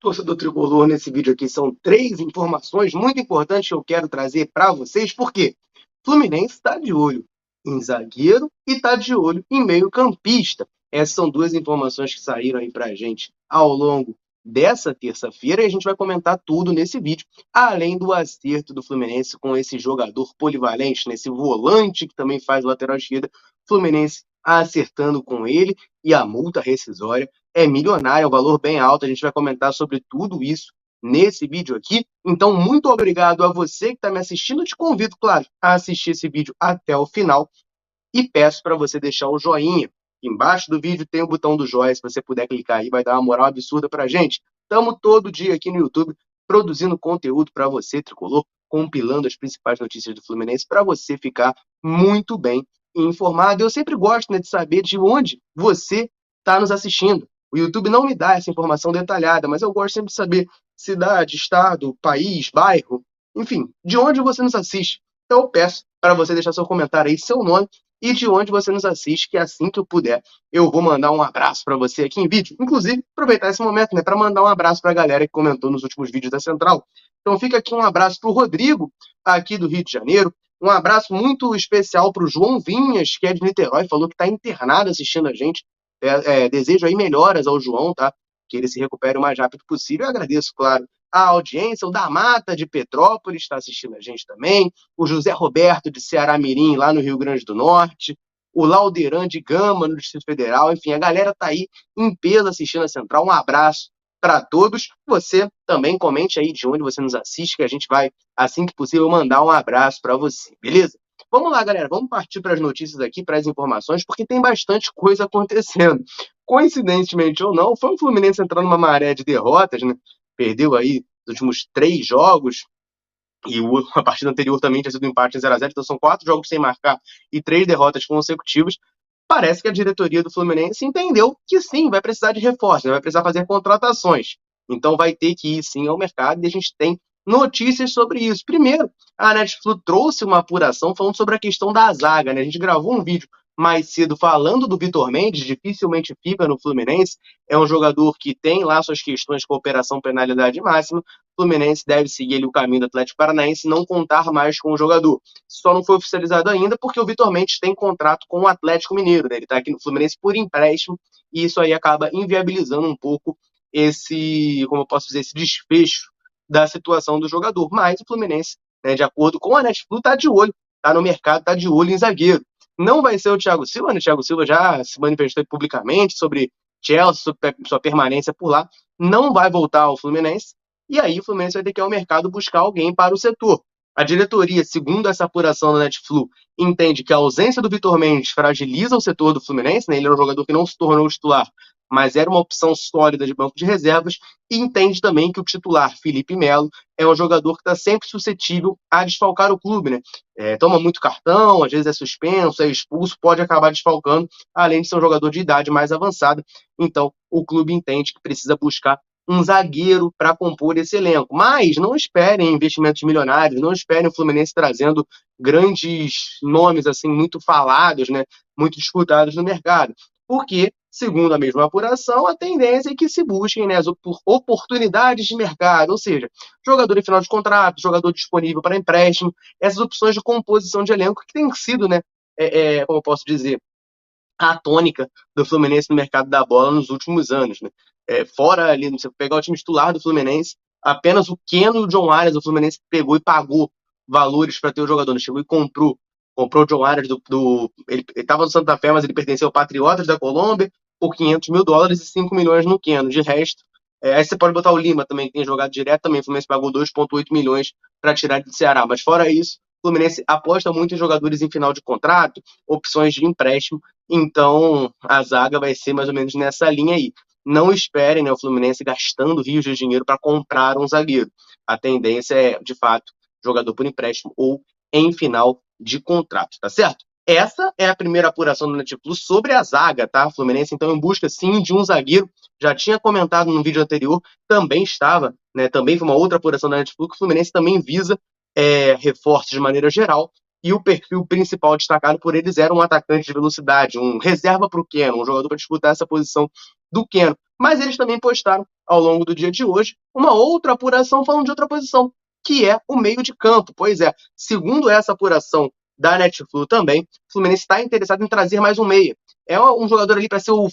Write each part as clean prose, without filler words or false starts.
Torcedor tricolor, nesse vídeo aqui são três informações muito importantes que eu quero trazer para vocês, porque Fluminense está de olho em zagueiro e está de olho em meio-campista. Essas são duas informações que saíram aí para a gente ao longo dessa terça-feira e a gente vai comentar tudo nesse vídeo, além do acerto do Fluminense com esse jogador polivalente, nesse volante que também faz lateral esquerda, Fluminense acertando com ele e a multa rescisória é milionária, é um valor bem alto. A gente vai comentar sobre tudo isso nesse vídeo aqui. Então, muito obrigado a você que está me assistindo. Eu te convido, claro, a assistir esse vídeo até o final e peço para você deixar o joinha. Embaixo do vídeo tem o botão do joia, se você puder clicar aí, vai dar uma moral absurda para a gente. Estamos todo dia aqui no YouTube produzindo conteúdo para você, tricolor, compilando as principais notícias do Fluminense para você ficar muito bem informado. Eu sempre gosto, né, de saber de onde você está nos assistindo. O YouTube não me dá essa informação detalhada, mas eu gosto sempre de saber cidade, estado, país, bairro, enfim, de onde você nos assiste. Então eu peço para você deixar seu comentário aí, seu nome e de onde você nos assiste, que assim que eu puder, eu vou mandar um abraço para você aqui em vídeo. Inclusive, aproveitar esse momento, né, para mandar um abraço para a galera que comentou nos últimos vídeos da Central. Então fica aqui um abraço para o Rodrigo, aqui do Rio de Janeiro. Um abraço muito especial para o João Vinhas, que é de Niterói, falou que está internado assistindo a gente. Desejo aí melhoras ao João, tá? Que ele se recupere o mais rápido possível. Eu agradeço, claro, a audiência. O da Mata de Petrópolis está assistindo a gente também. O José Roberto de Ceará Mirim, lá no Rio Grande do Norte. O Lauderan de Gama, no Distrito Federal. Enfim, a galera tá aí em peso assistindo a Central. Um abraço para todos. Você também comente aí de onde você nos assiste, que a gente vai, assim que possível, mandar um abraço para você, beleza? Vamos lá, galera, vamos partir para as notícias aqui, para as informações, porque tem bastante coisa acontecendo. Coincidentemente ou não, foi o Fluminense entrando numa maré de derrotas, né? Perdeu aí os últimos 3 jogos, e a partida anterior também tinha sido um empate em 0-0, então são 4 jogos sem marcar e 3 derrotas consecutivas. Parece que a diretoria do Fluminense entendeu que sim, vai precisar de reforços, vai precisar fazer contratações. Então vai ter que ir sim ao mercado e a gente tem notícias sobre isso. Primeiro, a Netflix trouxe uma apuração falando sobre a questão da zaga, né? A gente gravou um vídeo mais cedo falando do Vitor Mendes, dificilmente fica no Fluminense, é um jogador que tem lá suas questões com operação penalidade máxima. O Fluminense deve seguir ali o caminho do Atlético Paranaense e não contar mais com o jogador. Só não foi oficializado ainda porque o Vitor Mendes tem contrato com o Atlético Mineiro, né? Ele está aqui no Fluminense por empréstimo e isso aí acaba inviabilizando um pouco esse, como eu posso dizer, esse desfecho da situação do jogador. Mas o Fluminense, né, de acordo com a Netflix, está de olho, está no mercado, está de olho em zagueiro. Não vai ser o Thiago Silva, né? O Thiago Silva já se manifestou publicamente sobre Chelsea, sobre sua permanência por lá. Não vai voltar ao Fluminense. E aí o Fluminense vai ter que ir ao mercado buscar alguém para o setor. A diretoria, segundo essa apuração da Netflix, entende que a ausência do Vitor Mendes fragiliza o setor do Fluminense, né? Ele é um jogador que não se tornou titular, mas era uma opção sólida de banco de reservas, e entende também que o titular, Felipe Melo, é um jogador que está sempre suscetível a desfalcar o clube, né? Toma muito cartão, às vezes é suspenso, é expulso, pode acabar desfalcando, além de ser um jogador de idade mais avançada. Então, o clube entende que precisa buscar um zagueiro para compor esse elenco. Mas não esperem investimentos milionários, não esperem o Fluminense trazendo grandes nomes assim muito falados, né, muito disputados no mercado. Porque, segundo a mesma apuração, a tendência é que se busquem, né, as oportunidades de mercado, ou seja, jogador em final de contrato, jogador disponível para empréstimo, essas opções de composição de elenco que tem sido, né, como eu posso dizer, a tônica do Fluminense no mercado da bola nos últimos anos, né? Fora ali, você pegar o time titular do Fluminense, apenas o Keno e o John Arias, o Fluminense pegou e pagou valores para ter o jogador, né? Chegou e comprou o John Arias ele estava no Santa Fé, mas ele pertenceu ao Patriotas da Colômbia por US$ 500 mil e 5 milhões no Keno. De resto, aí você pode botar o Lima também, que tem jogado direto também. O Fluminense pagou 2,8 milhões para tirar ele do Ceará. Mas fora isso, o Fluminense aposta muito em jogadores em final de contrato, opções de empréstimo. Então, a zaga vai ser mais ou menos nessa linha aí. Não esperem, né, o Fluminense gastando rios de dinheiro para comprar um zagueiro. A tendência é, de fato, jogador por empréstimo ou em final de contrato, tá certo? Essa é a primeira apuração do Netflix sobre a zaga, tá? Fluminense, então, em busca, sim, de um zagueiro. Já tinha comentado no vídeo anterior, também estava, né? Também foi uma outra apuração da Netflix, que o Fluminense também visa reforços de maneira geral, e o perfil principal destacado por eles era um atacante de velocidade, um reserva para o Keno, um jogador para disputar essa posição do Keno. Mas eles também postaram ao longo do dia de hoje uma outra apuração falando de outra posição, que é o meio de campo. Pois é, segundo essa apuração da Netflix também, o Fluminense está interessado em trazer mais um meia. É um jogador ali para ser o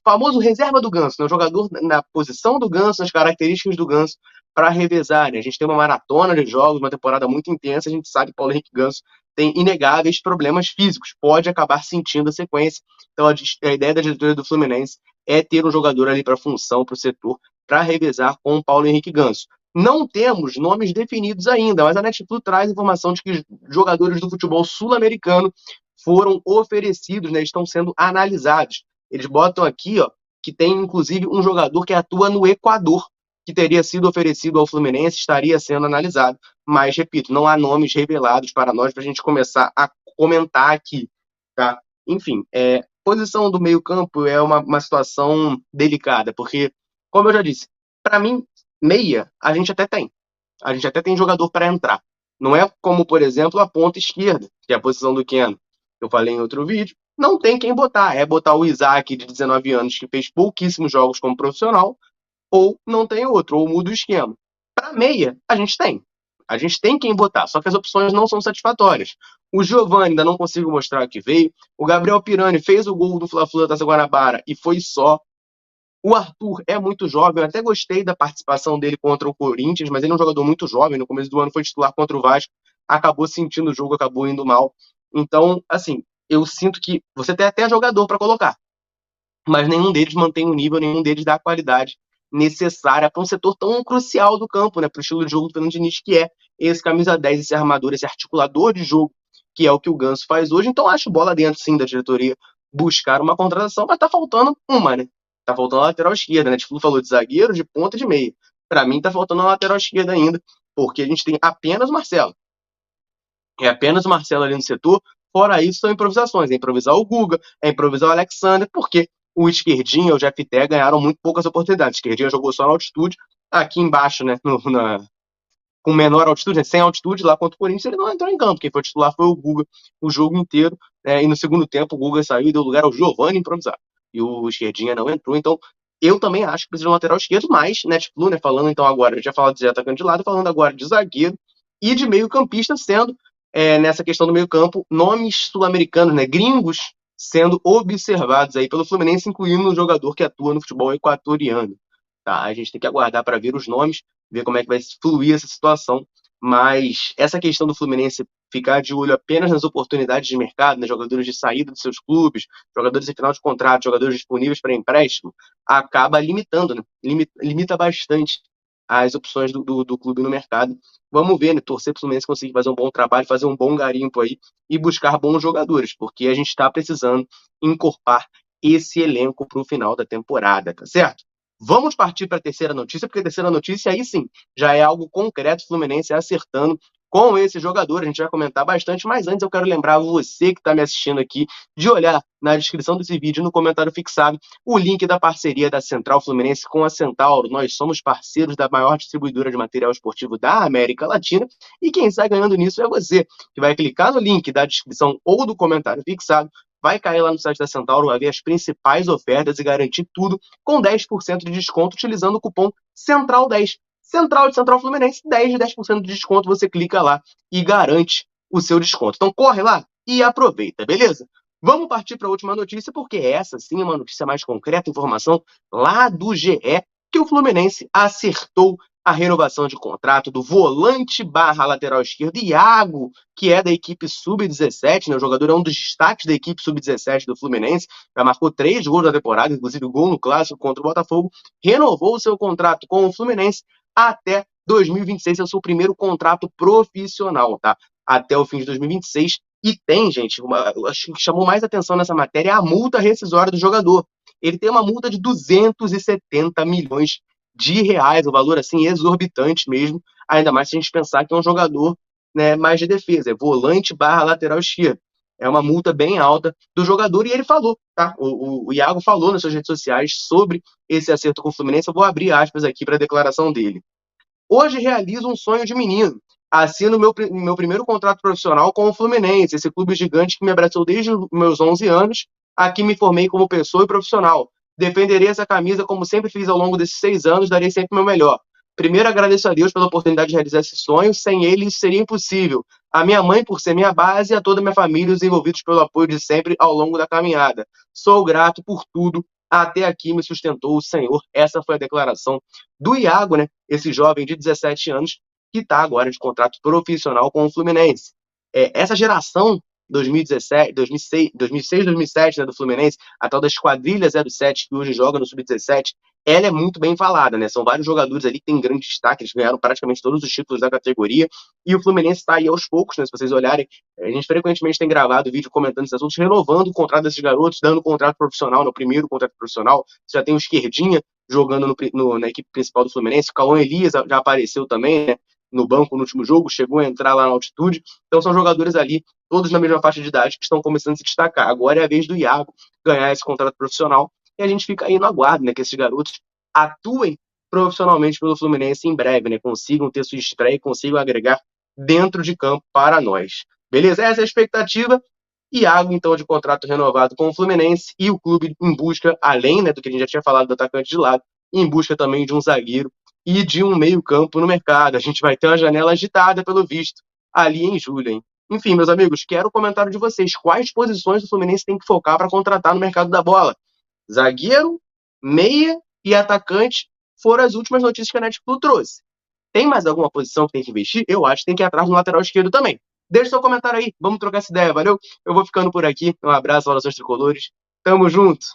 famoso reserva do Ganso, né? Um jogador na posição do Ganso, nas características do Ganso, para revezar. Né? A gente tem uma maratona de jogos, uma temporada muito intensa, a gente sabe que Paulo Henrique Ganso tem inegáveis problemas físicos, pode acabar sentindo a sequência. Então a ideia da diretoria do Fluminense é ter um jogador ali para a função, para o setor, para revezar com o Paulo Henrique Ganso. Não temos nomes definidos ainda, mas a Netflix traz informação de que jogadores do futebol sul-americano foram oferecidos, né, estão sendo analisados. Eles botam aqui, ó, que tem inclusive um jogador que atua no Equador, que teria sido oferecido ao Fluminense, estaria sendo analisado. Mas, repito, não há nomes revelados para nós para a gente começar a comentar aqui. Tá? Enfim, posição do meio-campo é uma situação delicada, porque, como eu já disse, para mim, meia, a gente até tem. A gente até tem jogador para entrar. Não é como, por exemplo, a ponta esquerda, que é a posição do Keno. Eu falei em outro vídeo. Não tem quem botar. É botar o Isaac, de 19 anos, que fez pouquíssimos jogos como profissional, ou não tem outro, ou muda o esquema. Para meia, a gente tem. A gente tem quem botar, só que as opções não são satisfatórias. O Giovani ainda não consigo mostrar que veio. O Gabriel Pirani fez o gol do Fla-Flu da Taça Guanabara e foi só. O Arthur é muito jovem, eu até gostei da participação dele contra o Corinthians, mas ele é um jogador muito jovem, no começo do ano foi titular contra o Vasco, acabou sentindo o jogo, acabou indo mal. Então, assim, eu sinto que você tem até jogador para colocar, mas nenhum deles mantém o nível, nenhum deles dá a qualidade necessária para um setor tão crucial do campo, né, para o estilo de jogo do Fernando Diniz, que é esse camisa 10, esse armador, esse articulador de jogo, que é o que o Ganso faz hoje. Então, acho bola dentro, sim, da diretoria buscar uma contratação, mas tá faltando uma, né? Tá faltando a lateral esquerda, né? Tipo, falou de zagueiro, de ponta e de meia. Para mim, tá faltando a lateral esquerda ainda, porque a gente tem apenas o Marcelo. É apenas o Marcelo ali no setor. Fora isso, são improvisações. É improvisar o Guga, é improvisar o Alexander, porque o Esquerdinha e o Jeff Té ganharam muito poucas oportunidades. O Esquerdinha jogou só na altitude, aqui embaixo, né, com menor altitude, né, sem altitude, lá contra o Corinthians, ele não entrou em campo. Quem foi titular foi o Guga o jogo inteiro. E no segundo tempo, o Guga saiu e deu lugar ao Giovani improvisar. E o Esquerdinha não entrou. Então, eu também acho que precisa de um lateral esquerdo, mas Netflix, né, falando então agora, eu já falado de atacante de lado, falando agora de zagueiro e de meio-campista, sendo nessa questão do meio-campo, nomes sul-americanos, né, gringos, sendo observados aí pelo Fluminense, incluindo um jogador que atua no futebol equatoriano. Tá? A gente tem que aguardar para ver os nomes, ver como é que vai fluir essa situação. Mas essa questão do Fluminense ficar de olho apenas nas oportunidades de mercado, né, jogadores de saída dos seus clubes, jogadores em final de contrato, jogadores disponíveis para empréstimo, acaba limitando, né? Limita bastante as opções do clube no mercado. Vamos ver, né? Torcer para o Fluminense conseguir fazer um bom trabalho, fazer um bom garimpo aí e buscar bons jogadores, porque a gente está precisando encorpar esse elenco para o final da temporada, tá certo? Vamos partir para a terceira notícia, porque a terceira notícia aí sim já é algo concreto, o Fluminense acertando com esse jogador. A gente vai comentar bastante, mas antes eu quero lembrar você que está me assistindo aqui de olhar na descrição desse vídeo, no comentário fixado, o link da parceria da Central Fluminense com a Centauro. Nós somos parceiros da maior distribuidora de material esportivo da América Latina e quem sai ganhando nisso é você, que vai clicar no link da descrição ou do comentário fixado, vai cair lá no site da Centauro, vai ver as principais ofertas e garantir tudo com 10% de desconto utilizando o cupom CENTRAL10. Central de Central Fluminense, 10% de desconto, você clica lá e garante o seu desconto. Então corre lá e aproveita, beleza? Vamos partir para a última notícia, porque essa sim é uma notícia mais concreta, informação lá do GE, que o Fluminense acertou a renovação de contrato do volante barra lateral esquerdo, Iago, que é da equipe Sub-17, né? O jogador é um dos destaques da equipe Sub-17 do Fluminense, já marcou 3 gols na temporada, inclusive o gol no Clássico contra o Botafogo, renovou o seu contrato com o Fluminense até 2026, é o seu primeiro contrato profissional, tá? Até o fim de 2026. E tem, gente, acho que chamou mais atenção nessa matéria é a multa rescisória do jogador. Ele tem uma multa de 270 milhões de reais, um valor assim exorbitante mesmo, ainda mais se a gente pensar que é um jogador, né, mais de defesa, é volante barra lateral esquerdo. É uma multa bem alta do jogador e ele falou, tá? O Iago falou nas suas redes sociais sobre esse acerto com o Fluminense. Eu vou abrir aspas aqui para a declaração dele. Hoje realizo um sonho de menino. Assino meu primeiro contrato profissional com o Fluminense, esse clube gigante que me abraçou desde os meus 11 anos. Aqui me formei como pessoa e profissional. Defenderei essa camisa como sempre fiz ao longo desses 6 anos, darei sempre o meu melhor. Primeiro, agradeço a Deus pela oportunidade de realizar esse sonho. Sem ele, isso seria impossível. A minha mãe, por ser minha base, e a toda a minha família, os envolvidos pelo apoio de sempre ao longo da caminhada. Sou grato por tudo. Até aqui me sustentou o Senhor. Essa foi a declaração do Iago, né? Esse jovem de 17 anos que está agora de contrato profissional com o Fluminense. Essa geração 2017, 2006, 2006, 2007, né, do Fluminense, a tal da Esquadrilha 07, que hoje joga no Sub-17, ela é muito bem falada, né? São vários jogadores ali que têm grande destaque, eles ganharam praticamente todos os títulos da categoria, e o Fluminense está aí aos poucos, né? Se vocês olharem, a gente frequentemente tem gravado vídeo comentando esses assuntos, renovando o contrato desses garotos, dando contrato profissional, no primeiro contrato profissional. Você já tem o Esquerdinha jogando na equipe principal do Fluminense, o Cauã Elias já apareceu também, né? No banco no último jogo, chegou a entrar lá na altitude. Então são jogadores ali, todos na mesma faixa de idade, que estão começando a se destacar. Agora é a vez do Iago ganhar esse contrato profissional e a gente fica aí no aguardo, né, que esses garotos atuem profissionalmente pelo Fluminense em breve, né, consigam ter sua estreia e consigam agregar dentro de campo para nós. Beleza? Essa é a expectativa. Iago, então, de contrato renovado com o Fluminense e o clube em busca, além, né, do que a gente já tinha falado do atacante de lado, em busca também de um zagueiro e de um meio-campo no mercado. A gente vai ter uma janela agitada, pelo visto, ali em julho, hein? Enfim, meus amigos, quero o comentário de vocês. Quais posições o Fluminense tem que focar para contratar no mercado da bola? Zagueiro, meia e atacante foram as últimas notícias que a Netflix trouxe. Tem mais alguma posição que tem que investir? Eu acho que tem que ir atrás no lateral esquerdo também. Deixa seu comentário aí, vamos trocar essa ideia, valeu? Eu vou ficando por aqui. Um abraço, saudações tricolores. Tamo junto!